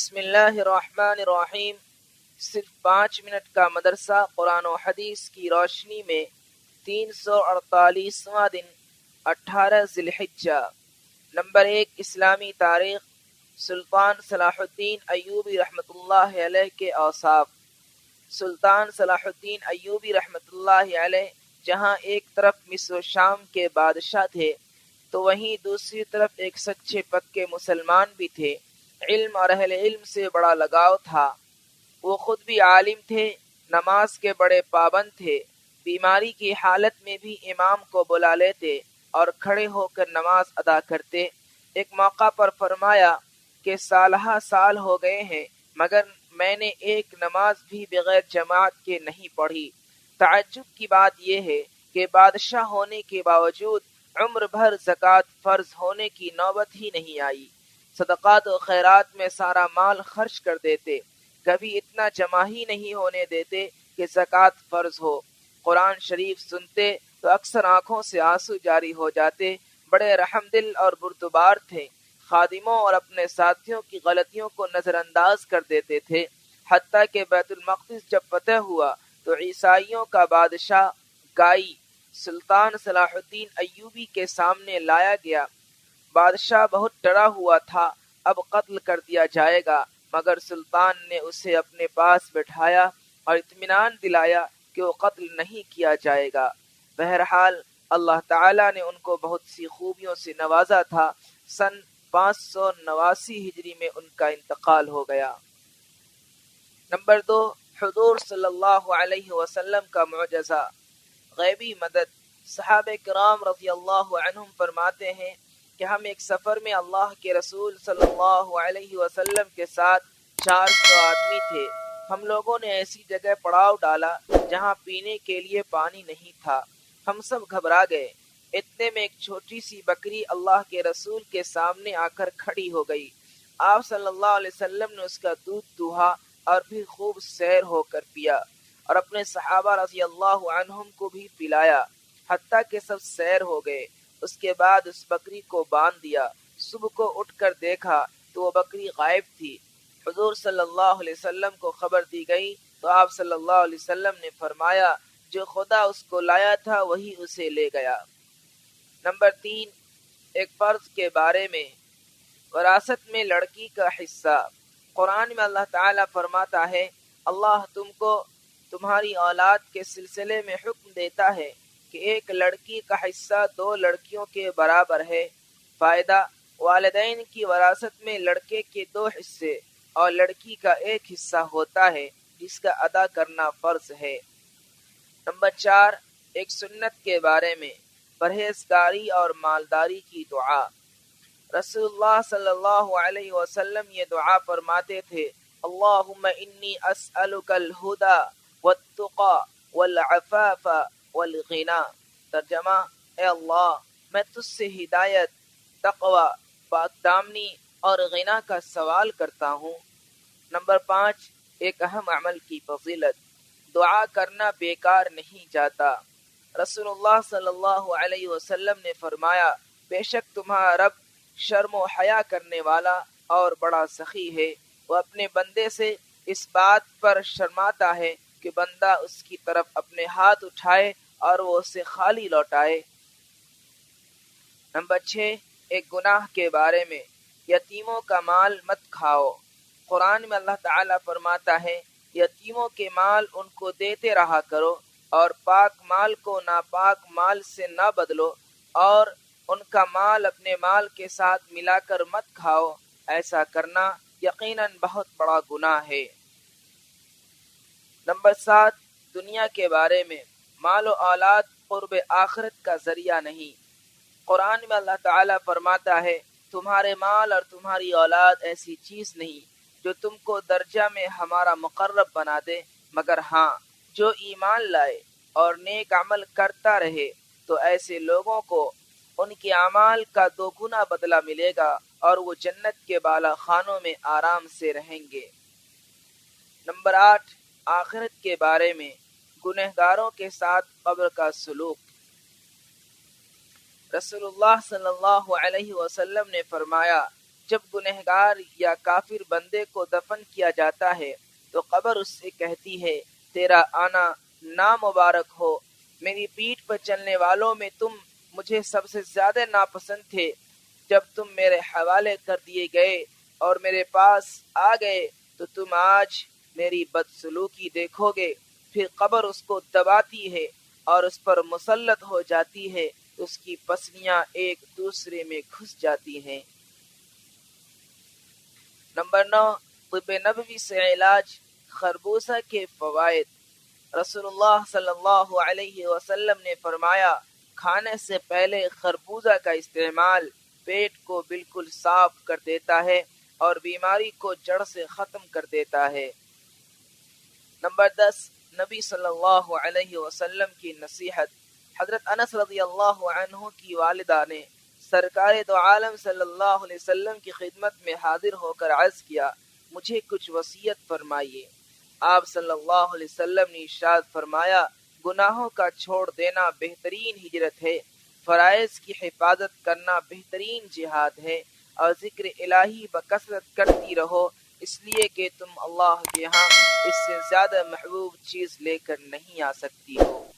بسم اللہ الرحمن الرحیم۔ صرف 5 منٹ کا مدرسہ قرآن و حدیث کی روشنی میں 348واں دن 18 ذی الحجہ۔ نمبر 1، اسلامی تاریخ۔ سلطان صلاح الدین ایوبی رحمۃ اللہ علیہ کے اوصاف۔ سلطان صلاح الدین ایوبی رحمۃ اللہ علیہ جہاں ایک طرف مصر و شام کے بادشاہ تھے تو وہیں دوسری طرف ایک سچے پکے مسلمان بھی تھے۔ علم اور اہل علم سے بڑا لگاؤ تھا۔ وہ خود بھی عالم تھے، نماز کے بڑے پابند تھے۔ بیماری کی حالت میں بھی امام کو بلا لیتے اور کھڑے ہو کر نماز ادا کرتے۔ ایک موقع پر فرمایا کہ سالہ سال ہو گئے ہیں مگر میں نے ایک نماز بھی بغیر جماعت کے نہیں پڑھی۔ تعجب کی بات یہ ہے کہ بادشاہ ہونے کے باوجود عمر بھر زکوٰۃ فرض ہونے کی نوبت ہی نہیں آئی۔ صدقات و خیرات میں سارا مال خرچ کر دیتے، کبھی اتنا جمع ہی نہیں ہونے دیتے کہ زکوٰۃ فرض ہو۔ قرآن شریف سنتے تو اکثر آنکھوں سے آنسو جاری ہو جاتے۔ بڑے رحم دل اور بردبار تھے، خادموں اور اپنے ساتھیوں کی غلطیوں کو نظر انداز کر دیتے تھے۔ حتیٰ کہ بیت المقدس جب فتح ہوا تو عیسائیوں کا بادشاہ گائی سلطان صلاح الدین ایوبی کے سامنے لایا گیا۔ بادشاہ بہت ڈرا ہوا تھا، اب قتل کر دیا جائے گا، مگر سلطان نے اسے اپنے پاس بٹھایا اور اطمینان دلایا کہ وہ قتل نہیں کیا جائے گا۔ بہرحال اللہ تعالیٰ نے ان کو بہت سی خوبیوں سے نوازا تھا۔ سن 589 ہجری میں ان کا انتقال ہو گیا۔ نمبر 2، حضور صلی اللہ علیہ وسلم کا معجزہ، غیبی مدد۔ صحابہ کرام رضی اللہ عنہم فرماتے ہیں کہ ہم ایک سفر میں اللہ کے رسول صلی اللہ علیہ وسلم کے ساتھ 400 آدمی تھے۔ ہم لوگوں نے ایسی جگہ پڑاؤ ڈالا جہاں پینے کے لیے پانی نہیں تھا۔ ہم سب گھبرا گئے۔ اتنے میں ایک چھوٹی سی بکری اللہ کے رسول کے سامنے آ کر کھڑی ہو گئی۔ آپ صلی اللہ علیہ وسلم نے اس کا دودھ دوہا اور پھر خوب سیر ہو کر پیا اور اپنے صحابہ رضی اللہ عنہم کو بھی پلایا، حتیٰ کہ سب سیر ہو گئے۔ اس کے بعد اس بکری کو باندھ دیا۔ صبح کو اٹھ کر دیکھا تو وہ بکری غائب تھی۔ حضور صلی اللہ علیہ وسلم کو خبر دی گئی تو آپ صلی اللہ علیہ وسلم نے فرمایا جو خدا اس کو لایا تھا وہی اسے لے گیا۔ نمبر 3، ایک فرض کے بارے میں، وراثت میں لڑکی کا حصہ۔ قرآن میں اللہ تعالیٰ فرماتا ہے اللہ تم کو تمہاری اولاد کے سلسلے میں حکم دیتا ہے کہ ایک لڑکی کا حصہ 2 لڑکیوں کے برابر ہے۔ فائدہ، والدین کی وراثت میں لڑکے کے 2 حصے اور لڑکی کا 1 حصہ ہوتا ہے جس کا ادا کرنا فرض ہے۔ نمبر 4، ایک سنت کے بارے میں، پرہیزگاری اور مالداری کی دعا۔ رسول اللہ صلی اللہ علیہ وسلم یہ دعا فرماتے تھے اللہم انی اسألک الہدی والتقی والعفاف والغنی۔ ترجمہ، اے اللہ میں تجھ سے ہدایت، تقوی، پاک دامنی اور غنا کا سوال کرتا ہوں۔ نمبر 5، ایک اہم عمل کی فضیلت، دعا کرنا بیکار نہیں جاتا۔ رسول اللہ صلی اللہ علیہ وسلم نے فرمایا بے شک تمہارا رب شرم و حیا کرنے والا اور بڑا سخی ہے۔ وہ اپنے بندے سے اس بات پر شرماتا ہے کہ بندہ اس کی طرف اپنے ہاتھ اٹھائے اور وہ اسے خالی لوٹائے۔ نمبر 6، ایک گناہ کے بارے میں، یتیموں کا مال مت کھاؤ۔ قرآن میں اللہ تعالیٰ فرماتا ہے یتیموں کے مال ان کو دیتے رہا کرو اور پاک مال کو ناپاک مال سے نہ بدلو، اور ان کا مال اپنے مال کے ساتھ ملا کر مت کھاؤ، ایسا کرنا یقیناً بہت بڑا گناہ ہے۔ نمبر 7، دنیا کے بارے میں، مال و اولاد قرب آخرت کا ذریعہ نہیں۔ قرآن میں اللہ تعالیٰ فرماتا ہے تمہارے مال اور تمہاری اولاد ایسی چیز نہیں جو تم کو درجہ میں ہمارا مقرب بنا دے، مگر ہاں جو ایمان لائے اور نیک عمل کرتا رہے تو ایسے لوگوں کو ان کے اعمال کا 2 گنا بدلہ ملے گا اور وہ جنت کے بالا خانوں میں آرام سے رہیں گے۔ نمبر 8، آخرت کے بارے میں، گنہگاروں کے ساتھ قبر کا سلوک۔ رسول اللہ صلی اللہ علیہ وسلم نے فرمایا جب گنہگار یا کافر بندے کو دفن کیا جاتا ہے تو قبر اس سے کہتی ہے تیرا آنا نامبارک ہو، میری پیٹھ پر چلنے والوں میں تم مجھے سب سے زیادہ ناپسند تھے، جب تم میرے حوالے کر دیے گئے اور میرے پاس آ گئے تو تم آج میری بدسلوکی دیکھو گے۔ پھر قبر اس کو دباتی ہے اور اس پر مسلط ہو جاتی ہے، اس کی پسلیاں ایک دوسرے میں گھس جاتی ہیں۔ نمبر 9، طب نبوی سے علاج، خربوزہ کے فوائد۔ رسول اللہ صلی اللہ علیہ وسلم نے فرمایا کھانے سے پہلے خربوزہ کا استعمال پیٹ کو بالکل صاف کر دیتا ہے اور بیماری کو جڑ سے ختم کر دیتا ہے۔ نمبر 10، نبی صلی اللہ علیہ وسلم کی نصیحت۔ حضرت انس رضی اللہ عنہ کی والدہ نے سرکار دو عالم صلی اللہ علیہ وسلم کی خدمت میں حاضر ہو کر عرض کیا مجھے کچھ وصیت فرمائیے۔ آپ صلی اللہ علیہ وسلم نے ارشاد فرمایا گناہوں کا چھوڑ دینا بہترین ہجرت ہے، فرائض کی حفاظت کرنا بہترین جہاد ہے، اور ذکر الہی بکثرت کرتی رہو، اس لیے کہ تم اللہ کے ہاں اس سے زیادہ محبوب چیز لے کر نہیں آ سکتی ہو۔